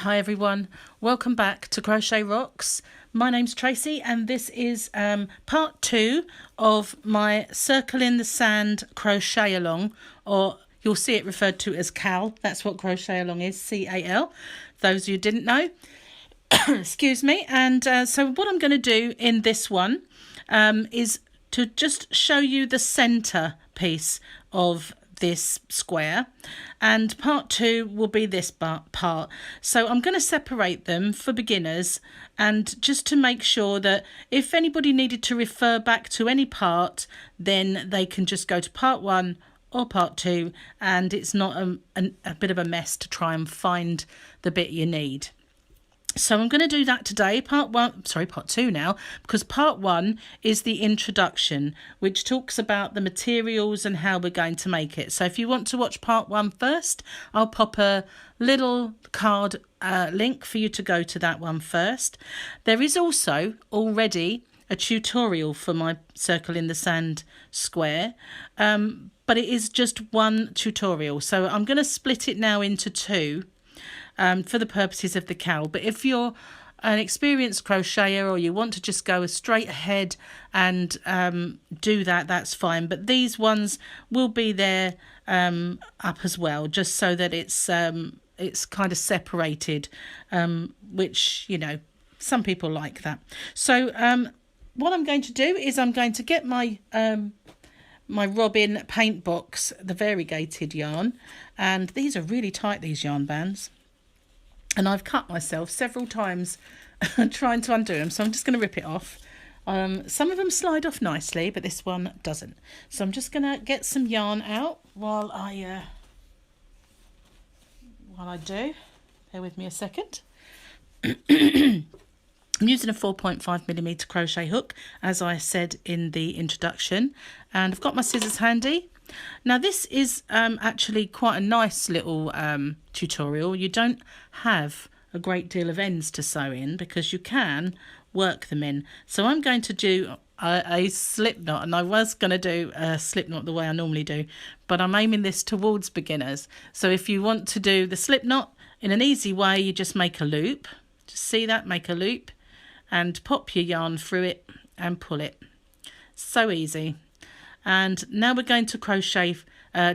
Hi everyone, welcome back to Crochet Rocks. My name's Tracy and this is part 2 of my Circle in the Sand crochet along, or you'll see it referred to as CAL. That's what crochet along is, C-A-L, those of you who didn't know. Excuse me. And so what I'm going to do in this one is to just show you the centre piece of this square, and part 2 will be this part. So I'm going to separate them for beginners, and just to make sure that if anybody needed to refer back to any part, then they can just go to part 1 or part 2, and it's not a bit of a mess to try and find the bit you need. So I'm going to do that today, part 2 now, because part 1 is the introduction, which talks about the materials and how we're going to make it. So if you want to watch part 1 first, I'll pop a little card link for you to go to that one first. There is also already a tutorial for my Circle in the Sand square, but it is just one tutorial. So I'm going to split it now into 2. For the purposes of the CAL. But if you're an experienced crocheter or you want to just go straight ahead and do that, that's fine. But these ones will be there up as well, just so that it's kind of separated, which, you know, some people like that. So what I'm going to do is I'm going to get my my Robin Paintbox, the variegated yarn, and these are really tight, these yarn bands. And I've cut myself several times trying to undo them, so I'm just going to rip it off. Some of them slide off nicely, but this one doesn't. So I'm just going to get some yarn out while I do. Bear with me a second. I'm using a 4.5mm crochet hook, as I said in the introduction, and I've got my scissors handy. Now this is actually quite a nice little tutorial. You don't have a great deal of ends to sew in because you can work them in. So I'm going to do a slip knot, and I was going to do a slip knot the way I normally do, but I'm aiming this towards beginners. So if you want to do the slip knot in an easy way, you just make a loop. Just see that, make a loop and pop your yarn through it and pull it. So easy. And now we're going to crochet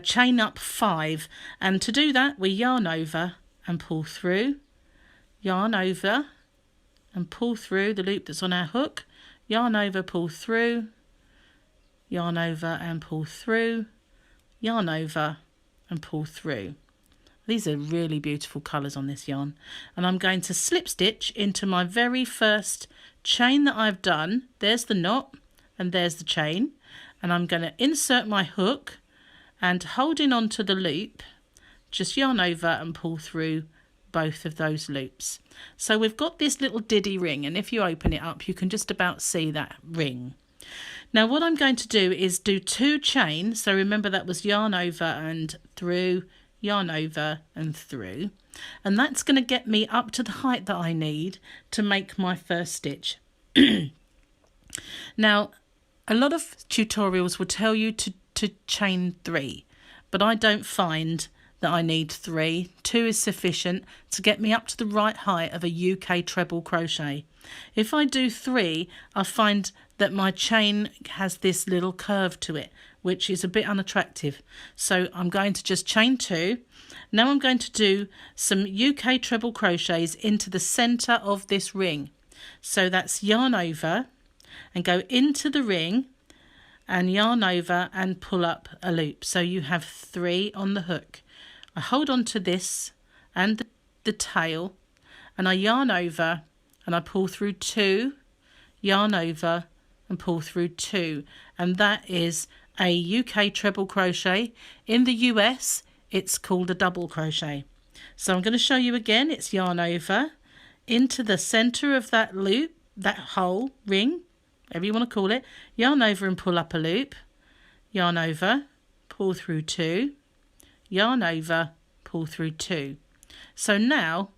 chain up 5, and to do that we yarn over and pull through, yarn over and pull through the loop that's on our hook, yarn over, pull through, yarn over and pull through, yarn over and pull through. These are really beautiful colours on this yarn, and I'm going to slip stitch into my very first chain that I've done. There's the knot and there's the chain. And I'm going to insert my hook, and holding on to the loop, just yarn over and pull through both of those loops. So we've got this little diddy ring, and if you open it up, you can just about see that ring. Now what I'm going to do is do 2 chains. So remember, that was yarn over and through, yarn over and through. And that's going to get me up to the height that I need to make my first stitch. Now, a lot of tutorials will tell you to chain 3, but I don't find that I need 3. 2 is sufficient to get me up to the right height of a UK treble crochet. If I do 3, I find that my chain has this little curve to it, which is a bit unattractive. So I'm going to just chain 2. Now I'm going to do some UK treble crochets into the centre of this ring. So that's yarn over and go into the ring and yarn over and pull up a loop. So you have 3 on the hook. I hold on to this and the tail, and I yarn over and I pull through 2, yarn over and pull through 2, and that is a UK treble crochet. In the US it's called a double crochet. So I'm going to show you again. It's yarn over into the centre of that loop, that hole, ring, whatever you want to call it, yarn over and pull up a loop, yarn over, pull through 2, yarn over, pull through 2. So now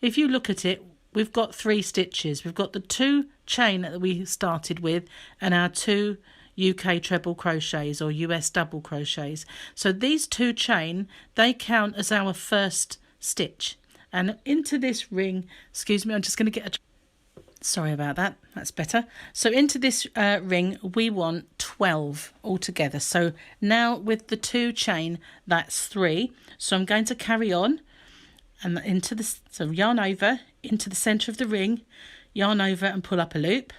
if you look at it, we've got 3 stitches. We've got the 2 chain that we started with and our 2 UK treble crochets or US double crochets. So these 2 chain, they count as our first stitch, And into this ring, excuse me, I'm just going to get a... Sorry about that, that's better. So into this ring we want 12 altogether. So now with the 2 chain, that's 3. So I'm going to carry on and into the, so yarn over into the center of the ring, yarn over and pull up a loop,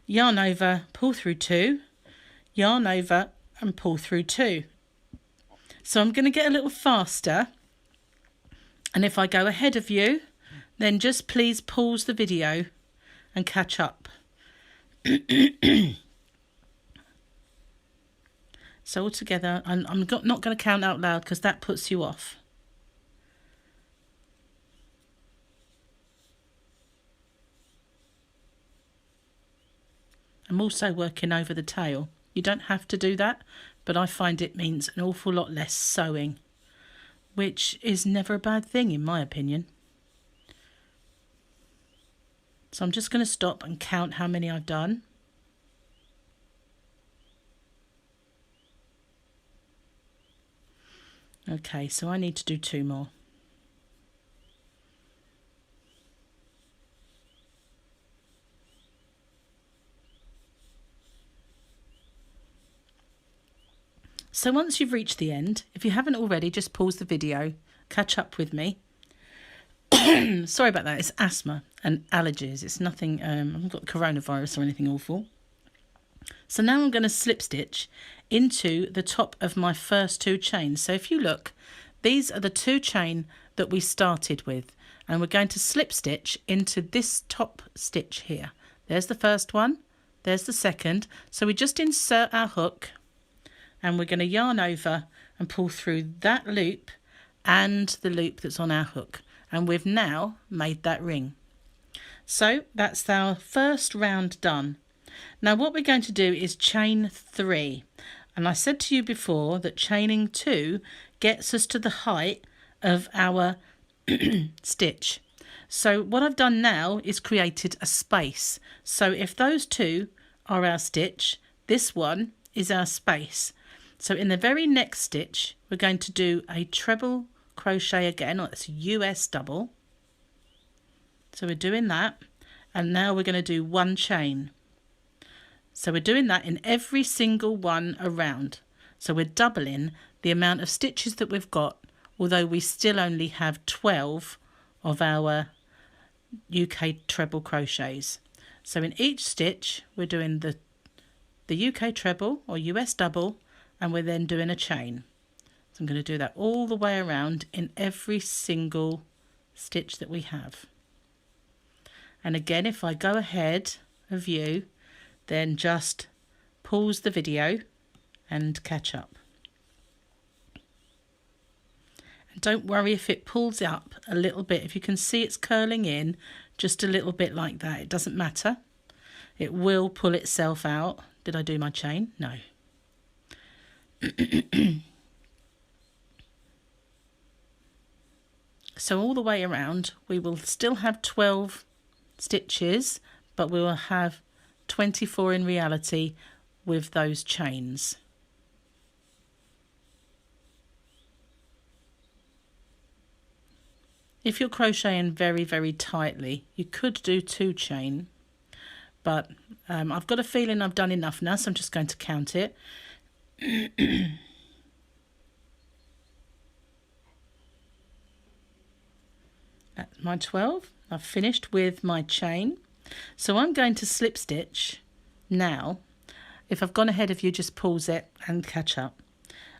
yarn over, pull through 2, yarn over and pull through 2. So I'm going to get a little faster, and if I go ahead of you, then just please pause the video and catch up. So altogether, I'm not going to count out loud because that puts you off. I'm also working over the tail. You don't have to do that, but I find it means an awful lot less sewing, which is never a bad thing in my opinion. So I'm just going to stop and count how many I've done. Okay, so I need to do 2 more. So once you've reached the end, if you haven't already, just pause the video, catch up with me. Sorry about that, it's asthma and allergies. It's nothing, I haven't got coronavirus or anything awful. So now I'm going to slip stitch into the top of my first 2 chains. So if you look, these are the 2 chain that we started with, and we're going to slip stitch into this top stitch here. There's the first one, there's the second. So we just insert our hook and we're going to yarn over and pull through that loop and the loop that's on our hook. And we've now made that ring. So that's our first round done. Now what we're going to do is chain 3. And I said to you before that chaining 2 gets us to the height of our stitch. So what I've done now is created a space. So if those 2 are our stitch, this one is our space. So in the very next stitch, we're going to do a treble crochet again, or it's a US double. So we're doing that, and now we're going to do 1 chain. So we're doing that in every single one around. So we're doubling the amount of stitches that we've got, although we still only have 12 of our UK treble crochets. So in each stitch, we're doing the UK treble or US double, and we're then doing a chain. So I'm going to do that all the way around in every single stitch that we have. And again, if I go ahead of you, then just pause the video and catch up. And don't worry if it pulls up a little bit. If you can see it's curling in just a little bit like that, it doesn't matter. It will pull itself out. Did I do my chain? No. So all the way around we will still have 12 stitches, but we will have 24 in reality with those chains. If you're crocheting very, very tightly, you could do 2 chain, but I've got a feeling I've done enough now, so I'm just going to count it. That's my 12. I've finished with my chain. So I'm going to slip stitch now. If I've gone ahead of you, just pause it and catch up.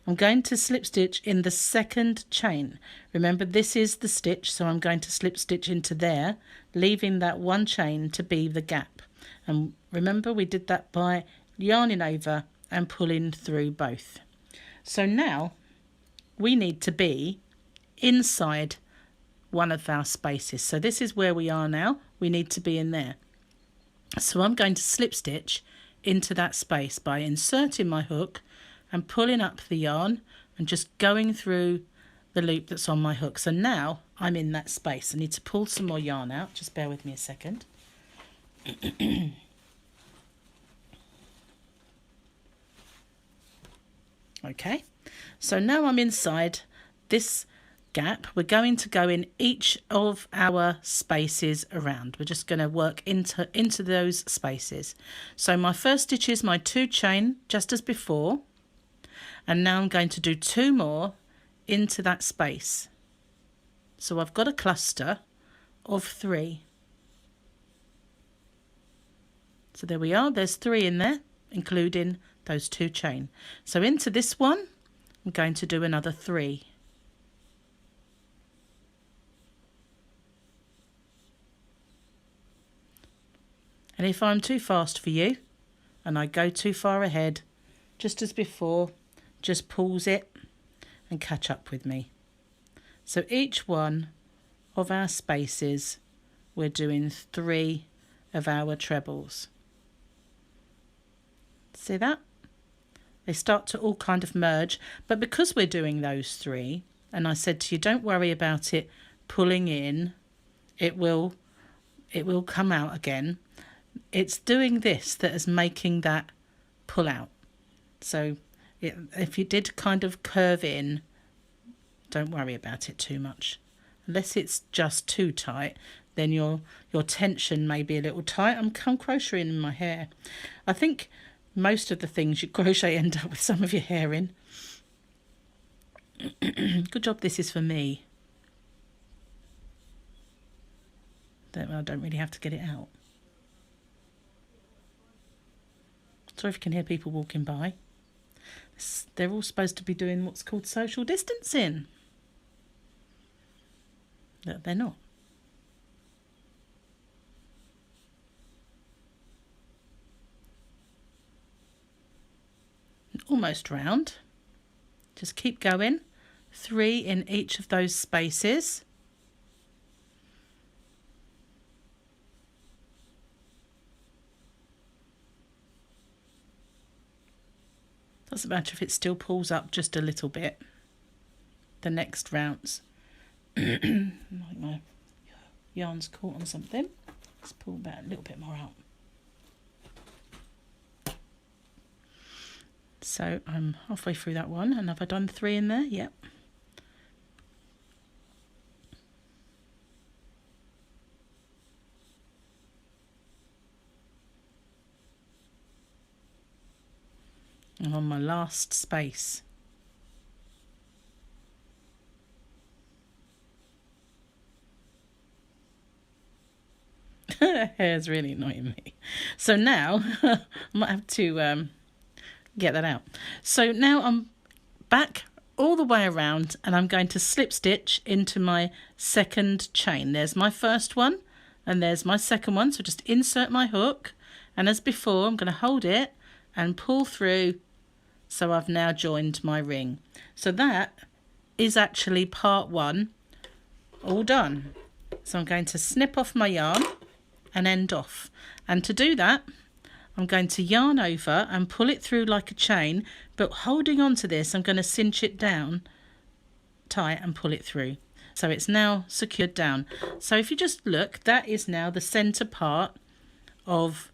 I'm going to slip stitch in the second chain. Remember, this is the stitch, so I'm going to slip stitch into there, leaving that 1 chain to be the gap. And remember, we did that by yarning over and pulling through both. So now we need to be inside one of our spaces. So this is where we are now. We need to be in there. So I'm going to slip stitch into that space by inserting my hook and pulling up the yarn and just going through the loop that's on my hook. So now I'm in that space. I need to pull some more yarn out. Just bear with me a second. Okay, so now I'm inside this gap, we're going to go in each of our spaces around. We're just going to work into those spaces. So my first stitch is my 2 chain, just as before, and now I'm going to do 2 more into that space. So I've got a cluster of 3. So there we are, there's 3 in there, including those 2 chain. So into this one, I'm going to do another 3. And if I'm too fast for you and I go too far ahead, just as before, just pause it and catch up with me. So each one of our spaces, we're doing 3 of our trebles. See that? They start to all kind of merge, but because we're doing those 3, and I said to you, don't worry about it pulling in, it will come out again. It's doing this that is making that pull out. So if you did kind of curve in, don't worry about it too much. Unless it's just too tight, then your tension may be a little tight. I'm crocheting in my hair. I think most of the things you crochet end up with some of your hair in. Good job this is for me. I don't really have to get it out. Sorry if you can hear people walking by. They're all supposed to be doing what's called social distancing. But they're not. Almost round. Just keep going. 3 in each of those spaces. Doesn't matter if it still pulls up just a little bit. The next rounds. Like my yarn's caught on something. Let's pull that a little bit more out. So I'm halfway through that one, and have I done 3 in there? Yep. I'm on my last space. Hair's really annoying me. So now I might have to get that out. So now I'm back all the way around, and I'm going to slip stitch into my second chain. There's my first one, and there's my second one. So just insert my hook, and as before, I'm going to hold it and pull through. So I've now joined my ring. So that is actually part 1 all done. So I'm going to snip off my yarn and end off. And to do that, I'm going to yarn over and pull it through like a chain, but holding on to this, I'm going to cinch it down tight and pull it through. So it's now secured down. So if you just look, that is now the center part of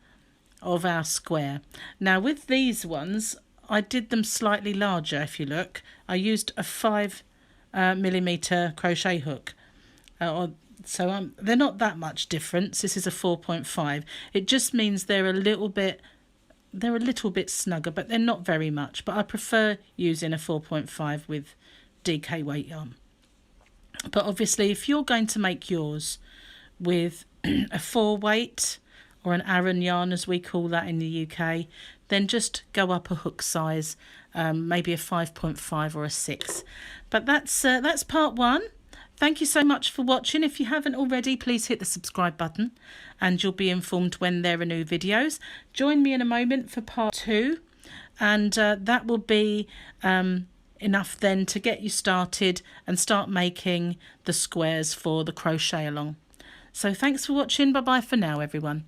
our square. Now with these ones, I did them slightly larger. If you look, I used a 5mm crochet hook. So they're not that much difference. This is a 4.5. It just means they're a little bit snugger, but they're not very much. But I prefer using a 4.5 with DK weight yarn. But obviously, if you're going to make yours with a 4 weight or an Aran yarn, as we call that in the UK, then just go up a hook size, maybe a 5.5 or a 6. But that's part 1. Thank you so much for watching. If you haven't already, please hit the subscribe button and you'll be informed when there are new videos. Join me in a moment for part 2, and that will be enough then to get you started and start making the squares for the crochet along. So thanks for watching. Bye bye for now, everyone.